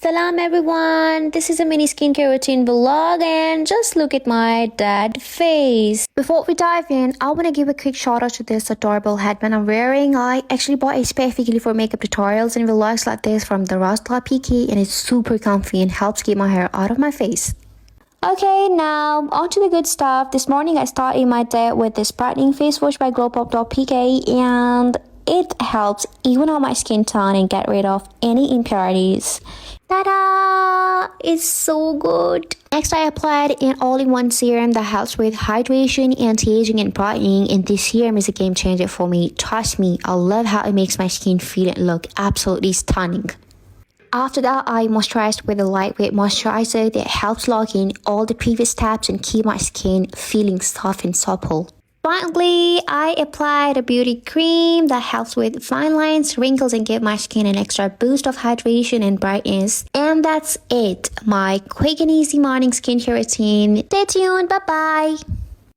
Salam everyone, this is a mini skincare routine vlog and just look at my dead face. Before we dive in, I want to give a quick shout out to this adorable headband I'm wearing. I actually bought it specifically for makeup tutorials and vlogs like this from the glowpopx, and it's super comfy and helps keep my hair out of my face. Okay, now on to the good stuff. This morning I started my day with this brightening face wash by glowpopx, and it helps even out my skin tone and get rid of any impurities. Ta-da! It's so good. Next, I applied an all-in-one serum that helps with hydration, anti-aging, and brightening. And this serum is a game changer for me. Trust me, I love how it makes my skin feel and look absolutely stunning. After that, I moisturized with a lightweight moisturizer that helps lock in all the previous steps and keep my skin feeling soft and supple. Finally, I applied a beauty cream that helps with fine lines, wrinkles, and give my skin an extra boost of hydration and brightness. And that's it, my quick and easy morning skincare routine. Stay tuned, bye bye.